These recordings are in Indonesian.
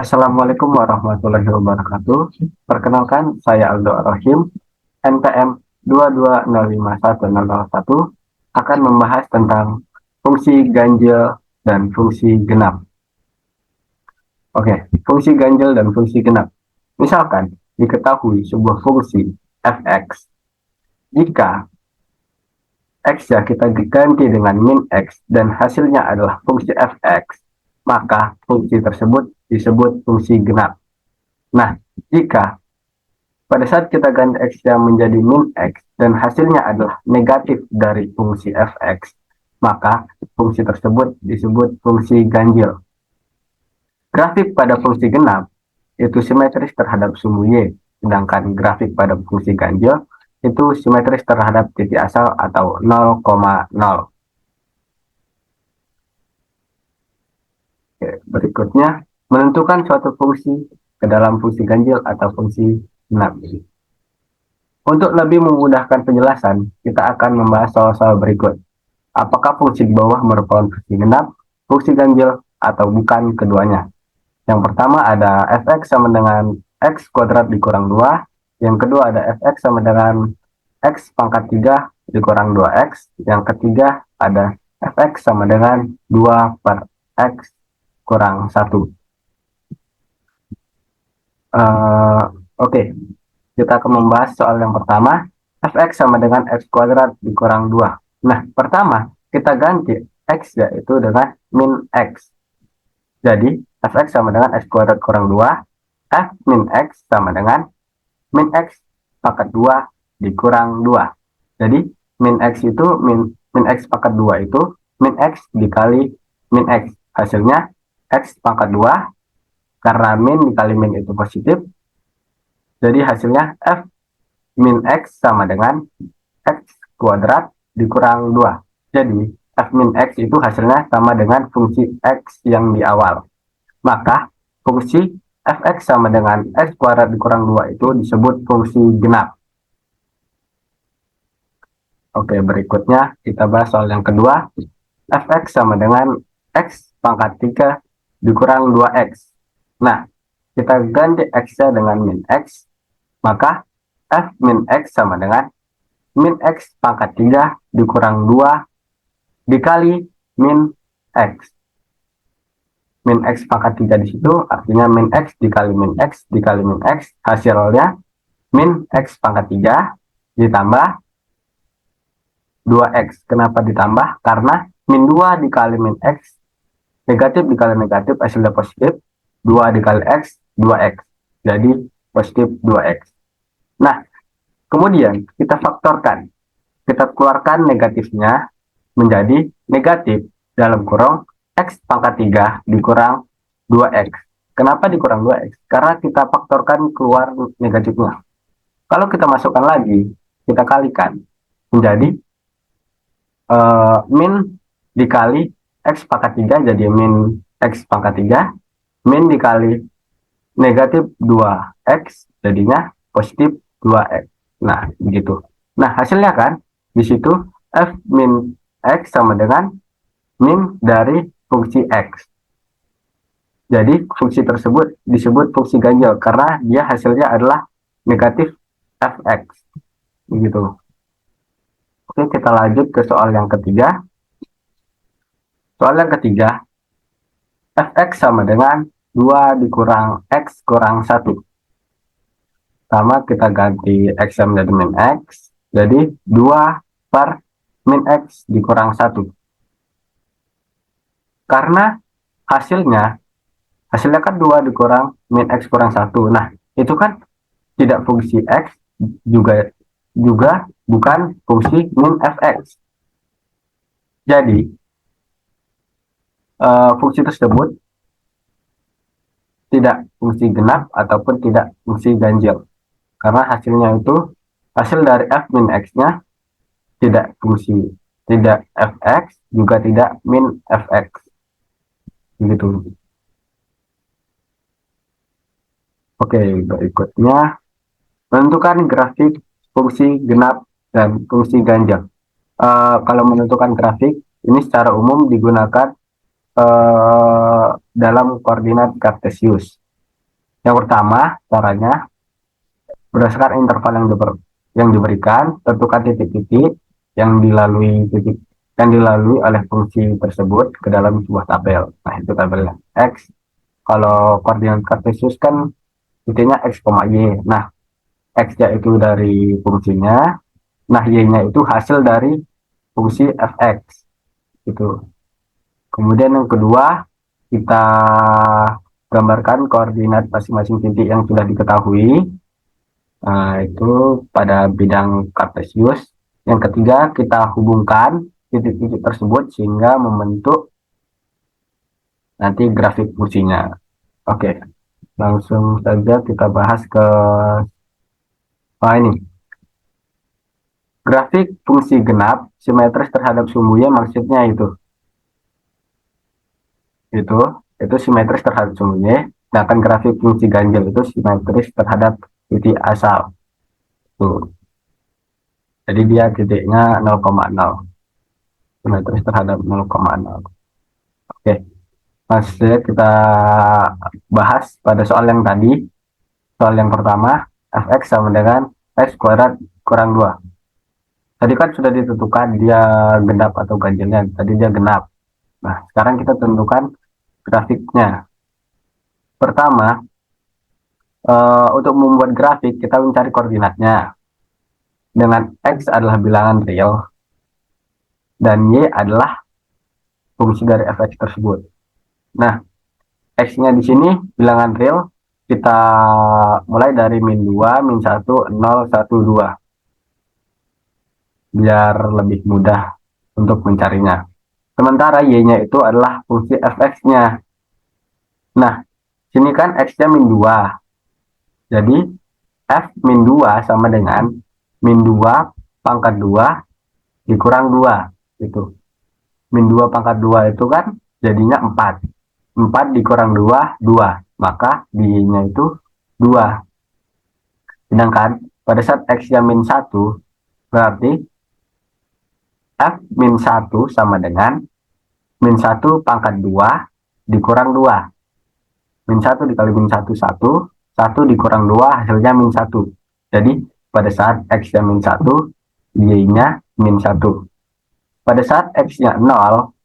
Assalamualaikum warahmatullahi wabarakatuh. Perkenalkan, saya Aldo Rohim, NPM 2205101 akan membahas tentang fungsi ganjil dan fungsi genap. Oke, fungsi ganjil dan fungsi genap. Misalkan, diketahui sebuah fungsi fx. Jika x-nya kita ganti dengan min x dan hasilnya adalah fungsi fx, maka fungsi tersebut disebut fungsi genap. Nah, jika pada saat kita ganti x-nya menjadi min x dan hasilnya adalah negatif dari fungsi fx, maka fungsi tersebut disebut fungsi ganjil. Grafik pada fungsi genap itu simetris terhadap sumbu y, sedangkan grafik pada fungsi ganjil itu simetris terhadap titik asal atau 0,0. Berikutnya, menentukan suatu fungsi ke dalam fungsi ganjil atau fungsi genap. Untuk lebih memudahkan penjelasan, kita akan membahas soal-soal berikut. Apakah fungsi di bawah merupakan fungsi genap, fungsi ganjil, atau bukan keduanya? Yang pertama ada fx sama dengan x kuadrat dikurang 2. Yang kedua ada fx sama dengan x pangkat 3 dikurang 2x. Yang ketiga ada fx sama dengan 2 per x kurang 1. Oke, kita akan membahas soal yang pertama. Fx sama dengan x kuadrat dikurang 2. Nah, pertama kita ganti x yaitu dengan min x. Jadi, fx sama dengan x kuadrat kurang 2. F min x sama dengan min x pangkat 2 dikurang 2. Jadi, min x itu, min x pangkat 2 itu min x dikali min x. Hasilnya, x pangkat 2. Karena min dikali min itu positif. Jadi, hasilnya f min x sama dengan x kuadrat dikurang 2. Jadi, f min x itu hasilnya sama dengan fungsi x yang di awal. Maka, fungsi fx sama dengan x kuadrat dikurang 2 itu disebut fungsi genap. Oke, berikutnya kita bahas soal yang kedua. Fx sama dengan x pangkat 3 dikurang 2x. Nah, kita ganti x-nya dengan min x. Maka, f min x sama dengan min x pangkat 3 dikurang 2 dikali min x. Min x pangkat 3 di situ artinya min x dikali min x dikali min x. Hasilnya min x pangkat 3 ditambah 2x. Kenapa ditambah? Karena min 2 dikali min x, negatif dikali negatif hasilnya positif. 2 dikali x, 2x. Jadi positif 2x. Nah, kemudian kita faktorkan. Kita keluarkan negatifnya menjadi negatif dalam kurung x pangkat 3 dikurang 2x. Kenapa dikurang 2x? Karena kita faktorkan keluar negatifnya. Kalau kita masukkan lagi, kita kalikan menjadi min dikali x pangkat 3 jadi min x pangkat 3. Min dikali negatif 2x jadinya positif 2x. Nah, begitu. Nah, hasilnya kan di situ f min x sama dengan min dari fungsi x. Jadi, fungsi tersebut disebut fungsi ganjil karena dia hasilnya adalah negatif fx. Begitu. Oke, kita lanjut ke soal yang ketiga. Soal yang ketiga, fx sama dengan 2 dikurang x kurang 1. Pertama kita ganti x menjadi min x. Jadi 2 per min x dikurang 1. Karena hasilnya kan 2 dikurang min x kurang 1. Nah, itu kan tidak fungsi x, juga bukan fungsi min fx. Jadi, fungsi tersebut tidak fungsi genap ataupun tidak fungsi ganjil. Karena hasilnya itu, hasil dari f min x-nya tidak fungsi, tidak fx, juga tidak min fx. Begitu. Oke, berikutnya menentukan grafik fungsi genap dan fungsi ganjil. Kalau menentukan grafik, ini secara umum digunakan dalam koordinat kartesius. Yang pertama, caranya berdasarkan interval yang diberikan, tentukan titik-titik yang dilalui oleh fungsi tersebut ke dalam sebuah tabel. Nah, itu tabelnya. X, kalau koordinat kartesius kan titiknya X, Y. Nah, X-nya itu dari fungsinya, nah Y-nya itu hasil dari fungsi fx. Gitu. Kemudian yang kedua, kita gambarkan koordinat masing-masing titik yang sudah diketahui. Nah, itu pada bidang kartesius. Yang ketiga, kita hubungkan titik-titik tersebut sehingga membentuk nanti grafik fungsinya. Oke, langsung saja kita bahas ke ini. Grafik fungsi genap simetris terhadap sumbu Y, maksudnya itu itu simetris terhadap sumbu Y, sedangkan grafik fungsi ganjil itu simetris terhadap titik asal. Tuh. Jadi dia titiknya 0,0, simetris terhadap 0,0. Oke, masih kita bahas pada soal yang tadi. Soal yang pertama, fx sama dengan x kuadrat kurang 2. Tadi kan sudah ditentukan dia genap atau ganjilnya. Tadi dia genap. Nah, sekarang kita tentukan grafiknya. Pertama, untuk membuat grafik, kita mencari koordinatnya. Dengan x adalah bilangan real, dan y adalah fungsi dari fx tersebut. Nah, x-nya di sini bilangan real, kita mulai dari min 2, min 1, 0, 1, 2. Biar lebih mudah untuk mencarinya. Sementara y-nya itu adalah fungsi fx-nya. Nah, sini kan x-nya min 2. Jadi, f min 2 sama dengan min 2 pangkat 2 dikurang 2. Itu. Min 2 pangkat 2 itu kan jadinya 4. 4 dikurang 2, 2. Maka y-nya itu 2. Sedangkan pada saat x-nya min 1, berarti f min 1 sama dengan min 1 pangkat 2 dikurang 2. Min 1 dikali min 1, 1. 1 dikurang 2 hasilnya min 1. Jadi pada saat x-nya min 1, y-nya min 1. Pada saat x-nya 0,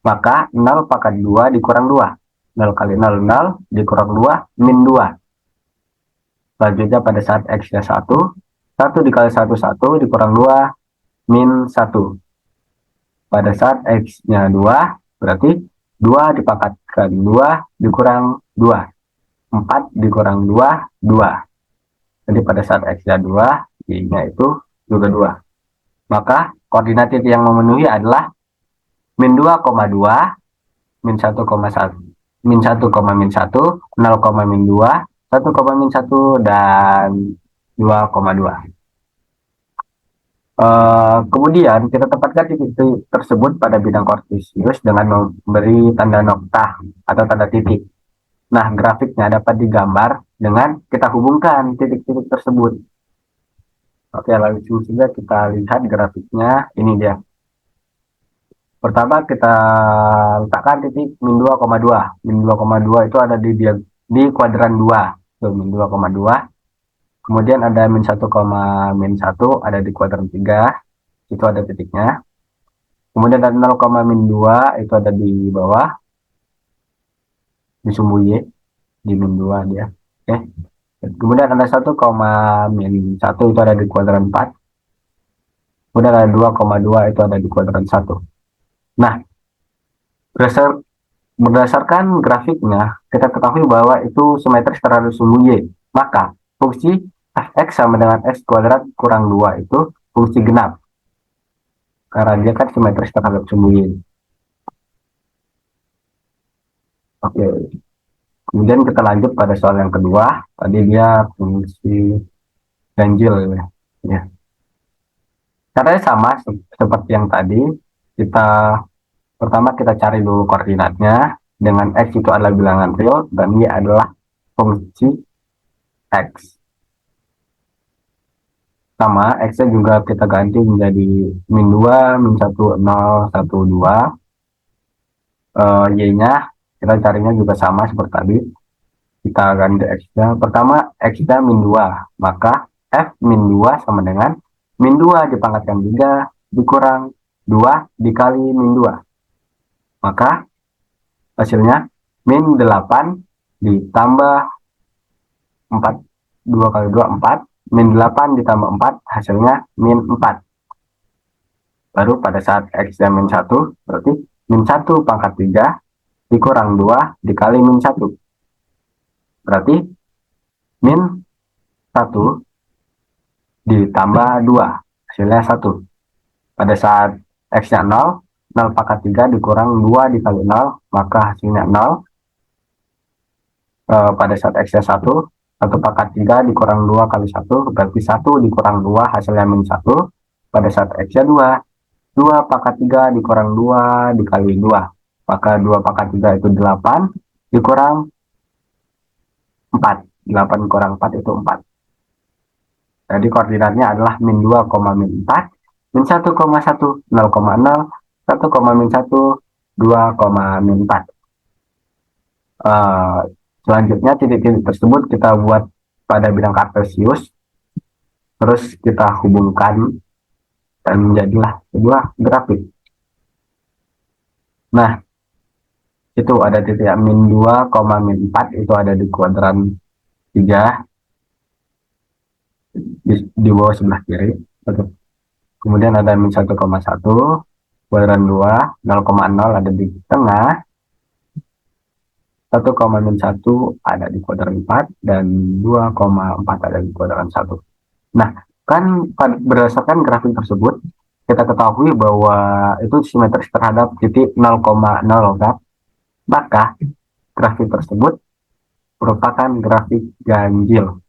maka 0 pangkat 2 dikurang 2. 0 kali 0, 0 dikurang 2, min 2. Selanjutnya pada saat x-nya 1, 1 dikali 1, 1 dikurang 2, min 1. Pada saat x-nya 2, berarti 2 dipangkatkan 2 dikurang 2. 4 dikurang 2, 2. Jadi pada saat x-nya 2, y-nya itu juga 2. Maka koordinat titik yang memenuhi adalah min 2,2, min 1,1, min 1, min 1, 0, min 2, 1, min 1, dan 2,2. Kemudian kita tempatkan titik tersebut pada bidang kartesius dengan memberi tanda noktah atau tanda titik. Nah, grafiknya dapat digambar dengan kita hubungkan titik-titik tersebut. Oke, langsung saja kita lihat grafiknya. Ini dia. Pertama kita letakkan titik min 2,2. Min 2,2 itu ada di kuadran 2. Tuh, min 2,2. Kemudian ada min 1, min 1 ada di kuadran 3. Itu ada titiknya. Kemudian ada 0, min 2 itu ada di bawah. Di sumbu Y. Di min 2 dia. Oke. Kemudian ada 1, min 1 itu ada di kuadran 4. Kemudian ada 2,2 itu ada di kuadran 1. Nah, berdasarkan grafiknya, kita ketahui bahwa itu simetris terhadap sumbu Y. Maka, fungsi fx sama dengan x kuadrat kurang 2 itu fungsi genap. Karena dia kan simetris terhadap sumbu Y. Oke. Kemudian kita lanjut pada soal yang kedua. Tadi dia fungsi ganjil. Ya. Caranya sama seperti yang tadi. Pertama kita cari dulu koordinatnya. Dengan x itu adalah bilangan real dan y adalah fungsi x. Sama, x-nya juga kita ganti menjadi min 2, min 1, 0, 1, 2. Y-nya kita carinya juga sama seperti tadi. kita ganti X-nya. Pertama, X-nya min 2. Maka F min 2 sama dengan min 2 dipangkatkan 3 dikurang 2 dikali min 2. Maka hasilnya min 8 ditambah 4. 2 kali 2, 4. Min 8 ditambah 4, hasilnya min 4. Baru pada saat X-nya min 1, berarti min 1 pangkat 3 dikurang 2 dikali min 1. Berarti min 1 ditambah 2, hasilnya 1. Pada saat X-nya 0, 0 pangkat 3 dikurang 2 dikali 0, maka hasilnya 0. Pada saat X-nya 1 pangkat 3 dikurang 2 kali 1, berarti 1 dikurang 2, hasilnya min 1. Pada saat X-nya 2 pangkat 3 dikurang 2 dikali 2, maka 2 pangkat 3 itu 8 dikurang 4. 8 kurang 4 itu 4. Jadi koordinatnya adalah min 2, min 4, min 1,1, 0,0, 1, min 1, 2, min 4. Selanjutnya titik-titik tersebut kita buat pada bidang kartesius, terus kita hubungkan dan menjadilah sebuah grafik. Nah, itu ada titik min 2, min 4 itu ada di kuadran 3 di bawah sebelah kiri. Kemudian ada min 1,1 kuadran 2, 0,0 ada di tengah, 1, min 1 ada di kuadran 4, dan 2,4 ada di kuadran 1. Nah, kan berdasarkan grafik tersebut, kita ketahui bahwa itu simetris terhadap titik 0,0 kan? Maka grafik tersebut merupakan grafik ganjil.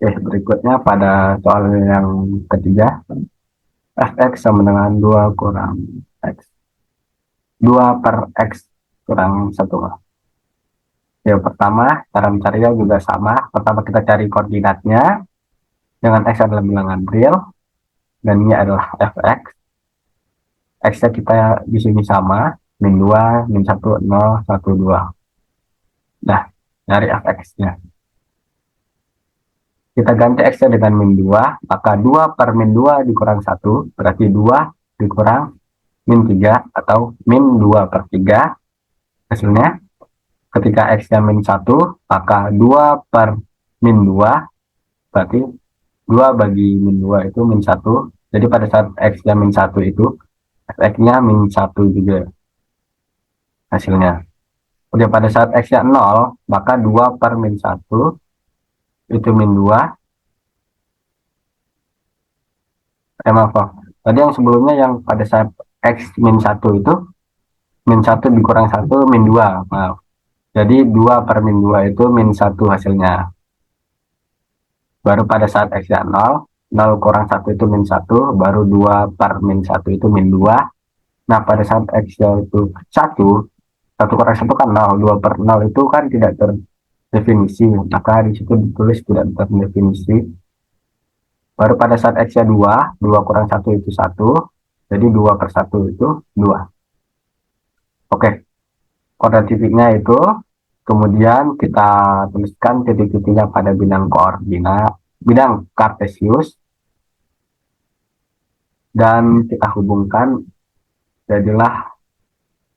Oke, berikutnya pada soal yang ketiga, fx sama dengan 2 kurang x. 2 per x kurang 1. Yang pertama, cara mencarinya juga sama. Pertama kita cari koordinatnya dengan x adalah bilangan real, dan ini adalah fx. X-nya kita di sini sama, min 2, min 1, 0, 1, 2. Nah, dari fx-nya. Kita ganti X-nya dengan min 2, maka 2 per min 2 dikurang 1, berarti 2 dikurang min 3, atau min 2 per 3. Hasilnya, ketika X-nya min 1, maka 2 per min 2, berarti 2 bagi min 2 itu min 1. Jadi pada saat X-nya min 1 itu, X-nya min 1 juga hasilnya. Kemudian pada saat X-nya 0, maka 2 per min 1 itu min 2. Maaf, tadi yang sebelumnya yang pada saat X min 1 itu min 1 dikurang 1 min 2, maaf. Jadi 2 per min 2 itu min 1 hasilnya. Baru pada saat X-nya 0, 0 kurang 1 itu min 1, baru 2 per min 1 itu min 2. Nah, pada saat X-nya itu 1, 1 kurang 1 kan 0, 2 per 0 itu kan tidak terdefinisi, maka di situ ditulis tidak terdefinisi. Baru pada saat X-nya 2, 2 kurang 1 itu 1, jadi 2 per 1 itu 2. Oke, koordinat titiknya itu, kemudian kita tuliskan titik-titiknya pada bidang koordinat, bidang kartesius, dan kita hubungkan, jadilah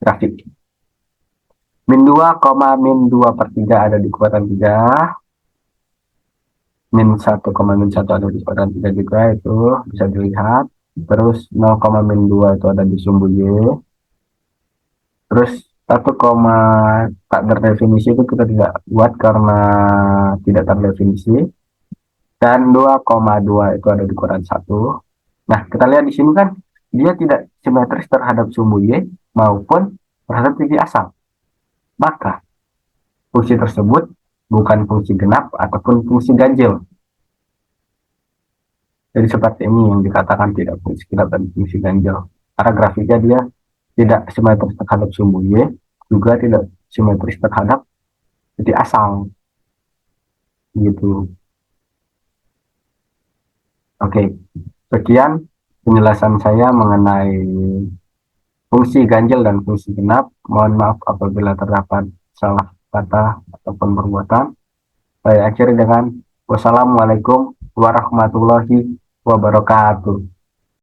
grafik. Min 2, min 2 per 3 ada di kuadran 3, min 1, min 1 ada di kuadran 3 juga, itu bisa dilihat. Terus 0, min 2 itu ada di sumbu Y. Terus 1, tak terdefinisi itu kita tidak buat karena tidak terdefinisi. Dan 2,2 itu ada di kuadran 1. Nah, kita lihat di sini kan dia tidak simetris terhadap sumbu Y maupun terhadap titik asal. Maka fungsi tersebut bukan fungsi genap ataupun fungsi ganjil. Jadi seperti ini yang dikatakan tidak fungsi genap dan fungsi ganjil. Karena grafiknya dia tidak simetris terhadap sumbu Y, juga tidak simetris terhadap titik asal. Gitu. Oke, sekian penjelasan saya mengenai fungsi ganjil dan fungsi genap. Mohon maaf apabila terdapat salah kata ataupun perbuatan. Saya akhiri dengan wassalamualaikum warahmatullahi wabarakatuh.